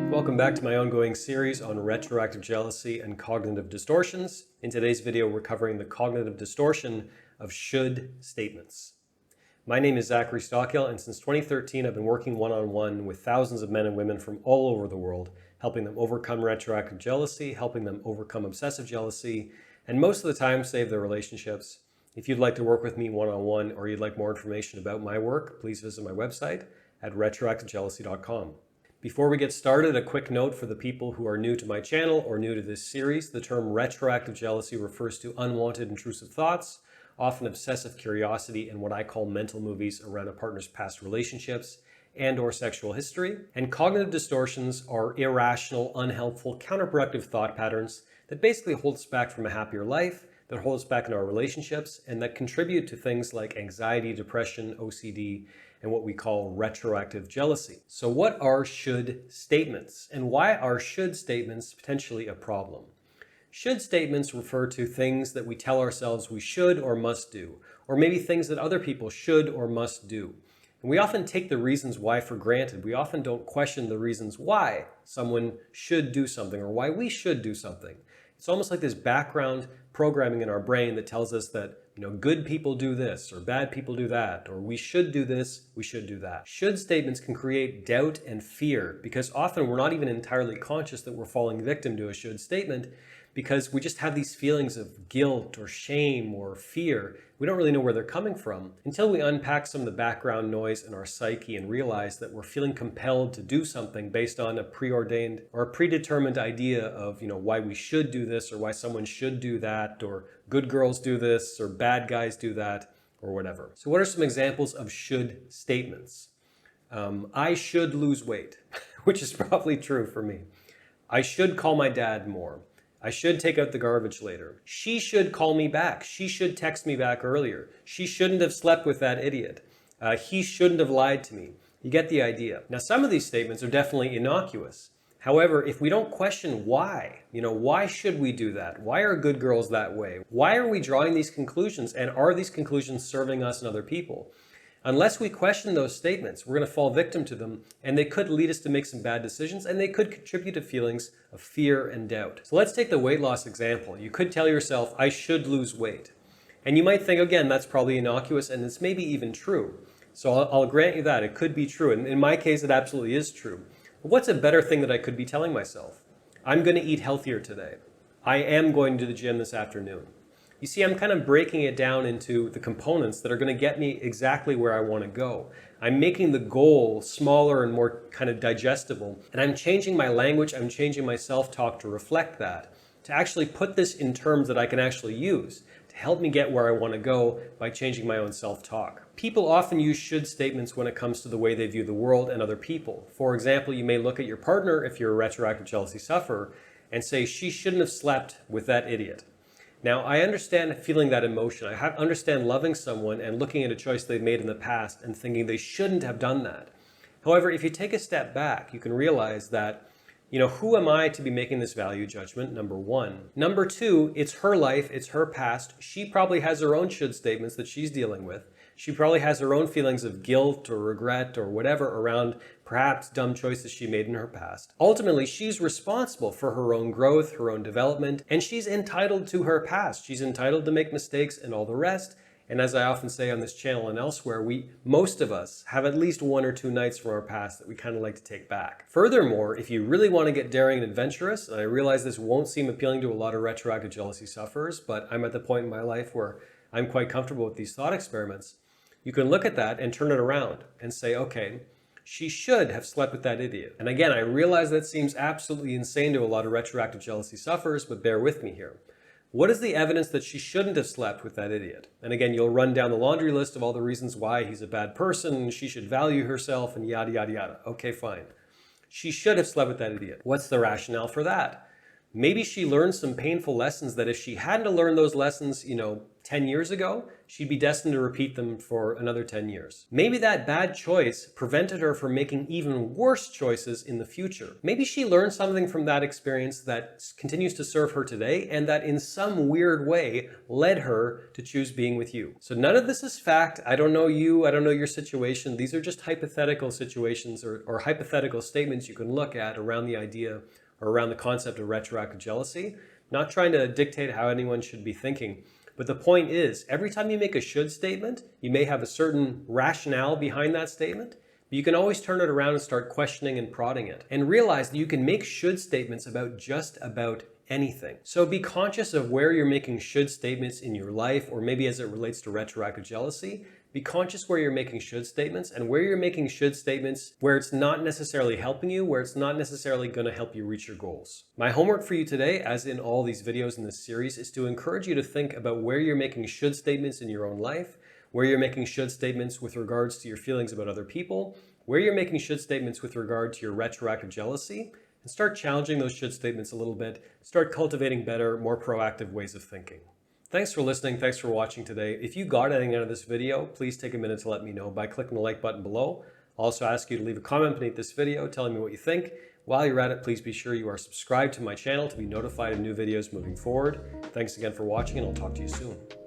Welcome back to my ongoing series on retroactive jealousy and cognitive distortions. In today's video, we're covering the cognitive distortion of should statements. My name is Zachary Stockill, and since 2013, I've been working one-on-one with thousands of men and women from all over the world, helping them overcome retroactive jealousy, helping them overcome obsessive jealousy, and most of the time save their relationships. If you'd like to work with me one-on-one or you'd like more information about my work, please visit my website at retroactivejealousy.com. Before we get started, a quick note for the people who are new to my channel or new to this series. The term retroactive jealousy refers to unwanted intrusive thoughts, often obsessive curiosity, and what I call mental movies around a partner's past relationships and/or sexual history. And cognitive distortions are irrational, unhelpful, counterproductive thought patterns that basically hold us back from a happier life, that hold us back in our relationships, and that contribute to things like anxiety, depression, OCD, and what we call retroactive jealousy. So what are should statements, and why are should statements potentially a problem? Should statements refer to things that we tell ourselves we should or must do, or maybe things that other people should or must do. And we often take the reasons why for granted. We often don't question the reasons why someone should do something or why we should do something. It's almost like this background programming in our brain that tells us that, good people do this or bad people do that, or we should do this, we should do that. Should statements can create doubt and fear because often we're not even entirely conscious that we're falling victim to a should statement because we just have these feelings of guilt or shame or fear. We don't really know where they're coming from until we unpack some of the background noise in our psyche and realize that we're feeling compelled to do something based on a preordained or a predetermined idea of, why we should do this or why someone should do that, or good girls do this or bad guys do that, or whatever. So what are some examples of should statements? I should lose weight, which is probably true for me. I should call my dad more. I should take out the garbage later. She should call me back. She should text me back earlier. She shouldn't have slept with that idiot. He shouldn't have lied to me. You get the idea. Now, some of these statements are definitely innocuous. However, if we don't question why, why should we do that? Why are good girls that way? Why are we drawing these conclusions? And are these conclusions serving us and other people? Unless we question those statements, we're going to fall victim to them, and they could lead us to make some bad decisions, and they could contribute to feelings of fear and doubt. So let's take the weight loss example. You could tell yourself, I should lose weight. And you might think, again, that's probably innocuous, and it's maybe even true. So I'll grant you that. It could be true. And in my case, it absolutely is true. But what's a better thing that I could be telling myself? I'm going to eat healthier today. I am going to the gym this afternoon. You see, I'm kind of breaking it down into the components that are going to get me exactly where I want to go. I'm making the goal smaller and more kind of digestible, and I'm changing my language, I'm changing my self-talk to reflect that, to actually put this in terms that I can actually use, to help me get where I want to go by changing my own self-talk. People often use should statements when it comes to the way they view the world and other people. For example, you may look at your partner, if you're a retroactive jealousy sufferer, and say, she shouldn't have slept with that idiot. Now, I understand feeling that emotion. I understand loving someone and looking at a choice they've made in the past and thinking they shouldn't have done that. However, if you take a step back, you can realize that, who am I to be making this value judgment, number one. Number two, it's her life, it's her past. She probably has her own should statements that she's dealing with. She probably has her own feelings of guilt or regret or whatever around perhaps dumb choices she made in her past. Ultimately, she's responsible for her own growth, her own development, and she's entitled to her past. She's entitled to make mistakes and all the rest. And as I often say on this channel and elsewhere, most of us have at least one or two nights from our past that we kind of like to take back. Furthermore, if you really want to get daring and adventurous, and I realize this won't seem appealing to a lot of retroactive jealousy sufferers, but I'm at the point in my life where I'm quite comfortable with these thought experiments, you can look at that and turn it around and say, okay, she should have slept with that idiot. And again, I realize that seems absolutely insane to a lot of retroactive jealousy sufferers, but bear with me here. What is the evidence that she shouldn't have slept with that idiot? And again, you'll run down the laundry list of all the reasons why he's a bad person, she should value herself, and yada, yada, yada. Okay, fine. She should have slept with that idiot. What's the rationale for that? Maybe she learned some painful lessons that if she hadn't learned those lessons, 10 years ago, she'd be destined to repeat them for another 10 years. Maybe that bad choice prevented her from making even worse choices in the future. Maybe she learned something from that experience that continues to serve her today and that in some weird way led her to choose being with you. So none of this is fact. I don't know you. I don't know your situation. These are just hypothetical situations or hypothetical statements you can look at around the idea or around the concept of retroactive jealousy. Not trying to dictate how anyone should be thinking. But the point is, every time you make a should statement, you may have a certain rationale behind that statement, but you can always turn it around and start questioning and prodding it. And realize that you can make should statements about just about anything. So be conscious of where you're making should statements in your life, or maybe as it relates to retroactive jealousy. Be conscious where you're making should statements and where you're making should statements where it's not necessarily helping you, where it's not necessarily going to help you reach your goals. My homework for you today, as in all these videos in this series, is to encourage you to think about where you're making should statements in your own life, where you're making should statements with regards to your feelings about other people, where you're making should statements with regard to your retroactive jealousy, and start challenging those should statements a little bit. Start cultivating better, more proactive ways of thinking. Thanks for listening. Thanks for watching today. If you got anything out of this video, please take a minute to let me know by clicking the like button below. I'll also ask you to leave a comment beneath this video telling me what you think. While you're at it, please be sure you are subscribed to my channel to be notified of new videos moving forward. Thanks again for watching, and I'll talk to you soon.